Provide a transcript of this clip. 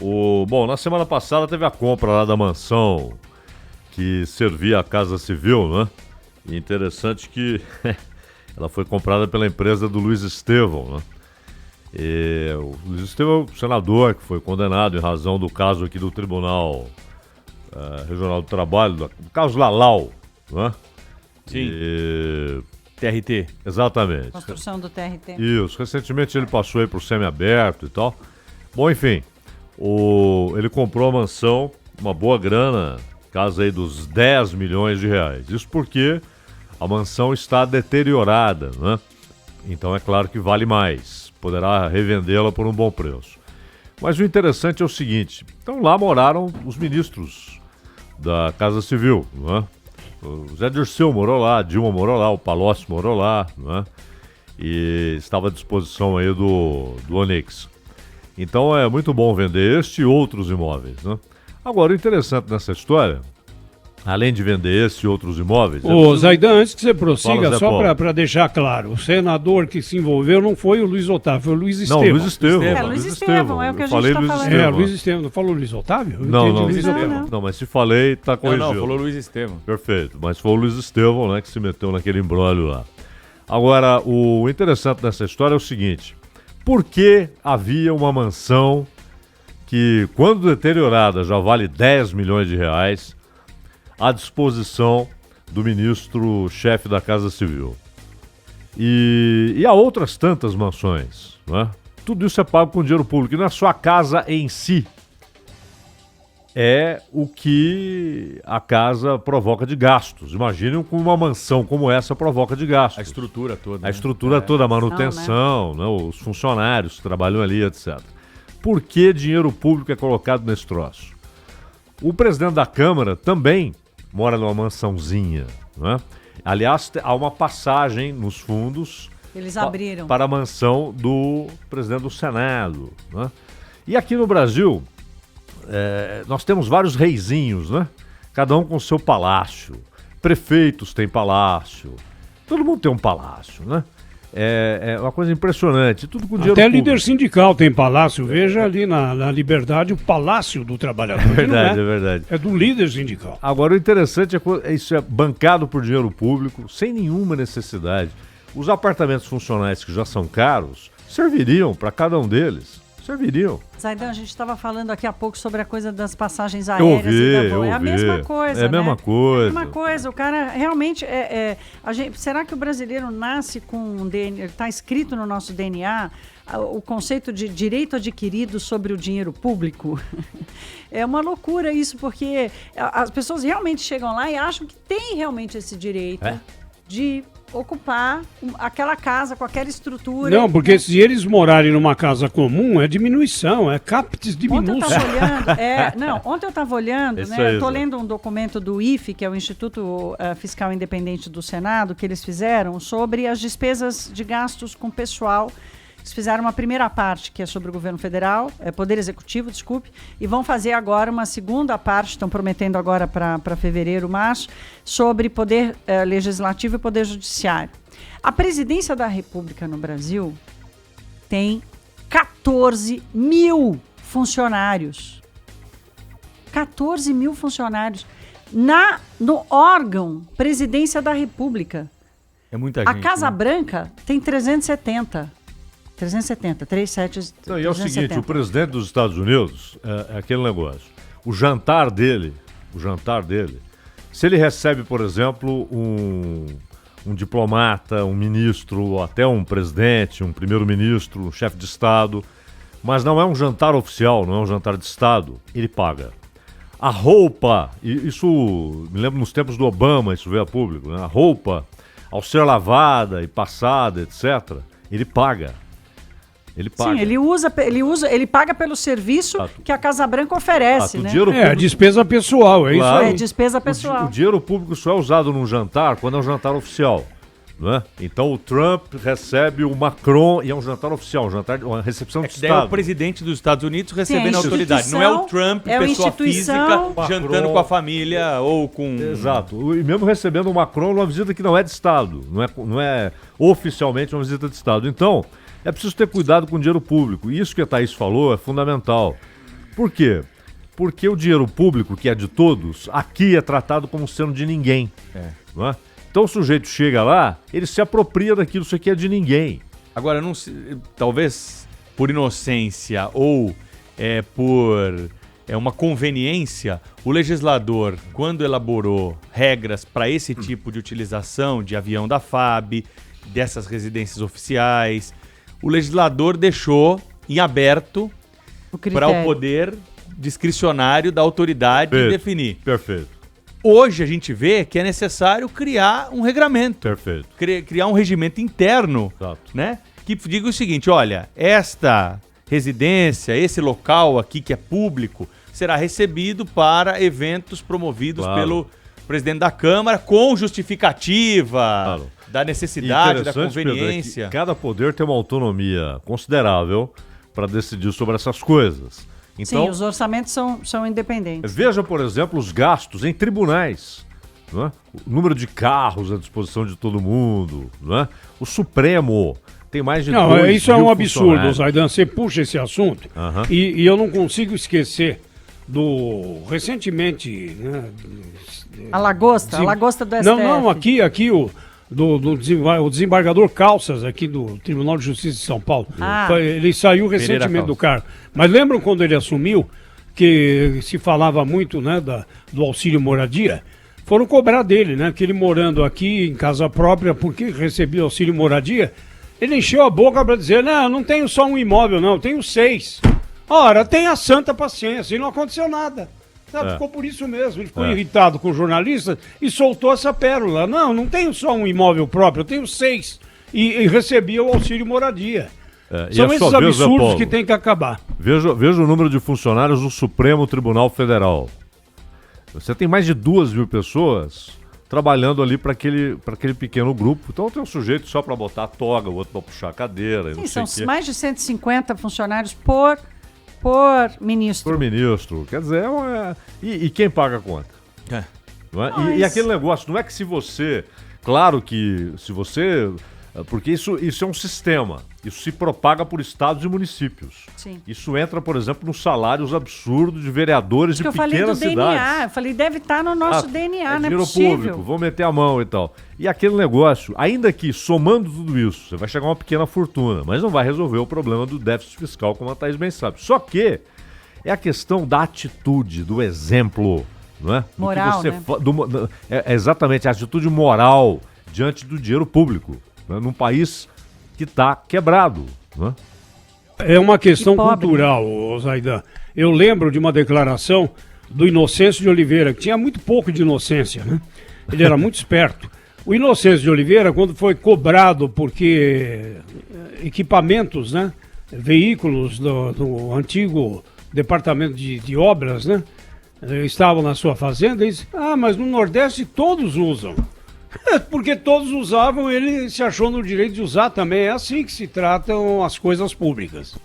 Bom, na semana passada teve a compra lá da mansão que servia a Casa Civil, né? E interessante que ela foi comprada pela empresa do Luiz Estevão, né? E o Luiz Estevão é o senador que foi condenado em razão do caso aqui do Tribunal Regional do Trabalho, do caso Lalau, né? Sim. TRT. Exatamente. Construção do TRT. Isso. Recentemente ele passou aí pro semiaberto e tal. Bom, enfim, ele comprou a mansão, uma boa grana, casa aí dos 10 milhões de reais. Isso porque a mansão está deteriorada, né? Então é claro que vale mais. Poderá revendê-la por um bom preço. Mas o interessante é o seguinte, então lá moraram os ministros da Casa Civil, né? O Zé Dirceu morou lá, a Dilma morou lá, o Palocci morou lá, né? E estava à disposição aí do Onix. Então é muito bom vender este e outros imóveis, né? Agora, o interessante nessa história, além de vender esse e outros imóveis... Zaidan, antes que você prossiga, Fala, só para deixar claro, o senador que se envolveu não foi o Luiz Otávio, foi o Luiz Estevão. Não, Luiz Estevão. Luiz Estevão, é o que a gente está falando. Luiz Estevão, não falou Luiz Otávio? Não, mas se falei, tá corrigido. Não, falou Luiz Estevão. Perfeito, mas foi o Luiz Estevão, né, que se meteu naquele imbróglio lá. Agora, o interessante dessa história é o seguinte, por que havia uma mansão que, quando deteriorada, já vale 10 milhões de reais, à disposição do ministro-chefe da Casa Civil? E há outras tantas mansões, né? Tudo isso é pago com dinheiro público, e não é só a casa em si, é o que a casa provoca de gastos. Imaginem como uma mansão como essa provoca de gastos. A estrutura toda. A estrutura toda, a manutenção, né? Os funcionários que trabalham ali, etc. Por que dinheiro público é colocado nesse troço? O presidente da Câmara também mora numa mansãozinha, né? Aliás, há uma passagem nos fundos. Eles abriram. Para a mansão do presidente do Senado, né? E aqui no Brasil, nós temos vários reizinhos, né? Cada um com o seu palácio. Prefeitos têm palácio. Todo mundo tem um palácio, né? É uma coisa impressionante, tudo com dinheiro Até público. líder sindical tem palácio, veja ali na Liberdade o Palácio do Trabalhador. É verdade, é verdade. É do líder sindical. Agora o interessante isso é bancado por dinheiro público, sem nenhuma necessidade. Os apartamentos funcionais que já são caros, serviriam para cada um deles. Serviriam. Zaidan, a gente estava falando aqui há pouco sobre a coisa das passagens aéreas. É a mesma coisa, É a mesma coisa. É a mesma coisa. O cara realmente... será que o brasileiro nasce com um DNA... Está escrito no nosso DNA o conceito de direito adquirido sobre o dinheiro público? É uma loucura isso, porque as pessoas realmente chegam lá e acham que tem realmente esse direito de ocupar aquela casa com aquela estrutura. Não, porque se eles morarem numa casa comum, é diminuição, é captis diminuição. Ontem eu estava olhando, né? Eu estou lendo um documento do IFE, que é o Instituto Fiscal Independente do Senado, que eles fizeram sobre as despesas de gastos com pessoal. Eles fizeram uma primeira parte, que é sobre o governo federal, Poder Executivo, desculpe, e vão fazer agora uma segunda parte, estão prometendo agora para fevereiro, março, sobre poder legislativo e poder judiciário. A presidência da República no Brasil tem 14 mil funcionários. 14 mil funcionários no órgão Presidência da República. É muita gente. A Casa Branca tem 370. 370. Não, e é o seguinte, o presidente dos Estados Unidos, é aquele negócio, o jantar dele, se ele recebe, por exemplo, um diplomata, um ministro, até um presidente, um primeiro-ministro, um chefe de Estado, mas não é um jantar oficial, não é um jantar de Estado, ele paga. A roupa, e isso me lembro nos tempos do Obama, isso veio a público, né? A roupa, ao ser lavada e passada, etc., ele paga. Ele paga. Sim, ele paga pelo serviço que a Casa Branca oferece, né? A despesa pessoal, isso aí. É despesa pessoal. O dinheiro público só é usado num jantar quando é um jantar oficial, não é? Então o Trump recebe o Macron e é um jantar oficial, uma recepção de Estado. É o presidente dos Estados Unidos recebendo a autoridade. Não é o Trump, pessoa física, jantando com a família ou com... Exato. E mesmo recebendo o Macron numa visita que não é de Estado, não é oficialmente uma visita de Estado. Então, é preciso ter cuidado com o dinheiro público. E isso que a Thaís falou é fundamental. Por quê? Porque o dinheiro público, que é de todos, aqui é tratado como sendo de ninguém. Não é? Então o sujeito chega lá, ele se apropria daquilo, isso aqui é de ninguém. Agora, não se, talvez por inocência ou por uma conveniência, o legislador, quando elaborou regras para esse tipo de utilização de avião da FAB, dessas residências oficiais, o legislador deixou em aberto para o poder discricionário da autoridade definir. Perfeito. Hoje a gente vê que é necessário criar um regramento. Perfeito. Criar um regimento interno, né? Que diga o seguinte, olha, esta residência, esse local aqui que é público, será recebido para eventos promovidos pelo presidente da Câmara com justificativa da necessidade, da conveniência. Pedro, é que cada poder tem uma autonomia considerável para decidir sobre essas coisas. Então, sim, os orçamentos são independentes. Veja, por exemplo, os gastos em tribunais. Não é? O número de carros à disposição de todo mundo. Não é? O Supremo tem mais de 2 mil isso é um absurdo, Zaidan. Você puxa esse assunto e eu não consigo esquecer do... Recentemente... Né, a lagosta do STF. Não, aqui o desembargador Calças, aqui do Tribunal de Justiça de São Paulo. Ele saiu recentemente do cargo. Mas lembram quando ele assumiu, que se falava muito, né, do auxílio moradia? Foram cobrar dele, né? Que ele morando aqui em casa própria, porque recebia auxílio moradia, ele encheu a boca para dizer, não tenho só um imóvel, não, tenho 6. Ora, tenha santa paciência, e não aconteceu nada. Ficou por isso mesmo, ele ficou irritado com o jornalista e soltou essa pérola. Não tenho só um imóvel próprio, eu tenho 6. E recebia o auxílio moradia. São esses absurdos que tem que acabar. Veja o número de funcionários do Supremo Tribunal Federal. Você tem mais de 2 mil pessoas trabalhando ali para aquele pequeno grupo. Então tem um sujeito só para botar a toga, o outro para puxar a cadeira. Sim, são mais de 150 funcionários por ministro. Por ministro. Quer dizer, e quem paga a conta? Não é? E aquele negócio, não é que se você... Claro que se você... Porque isso é um sistema. Isso se propaga por estados e municípios. Sim. Isso entra, por exemplo, nos salários absurdos de vereadores de pequenas cidades. Eu falei do DNA. Eu falei, deve estar no nosso DNA, não é possível. Dinheiro público, vão meter a mão e tal. E aquele negócio, ainda que somando tudo isso, você vai chegar a uma pequena fortuna, mas não vai resolver o problema do déficit fiscal, como a Thaís bem sabe. Só que é a questão da atitude, do exemplo, não é? Moral, né? É exatamente, a atitude moral diante do dinheiro público, né? Num país que está quebrado, né? É uma questão cultural, Zaidan. Eu lembro de uma declaração do Inocêncio de Oliveira, que tinha muito pouco de inocência, né? Ele era muito esperto. O Inocêncio de Oliveira, quando foi cobrado porque equipamentos, né, veículos do antigo departamento de obras, né, estavam na sua fazenda, ele disse, mas no Nordeste todos usam. Porque todos usavam, ele se achou no direito de usar também. É assim que se tratam as coisas públicas.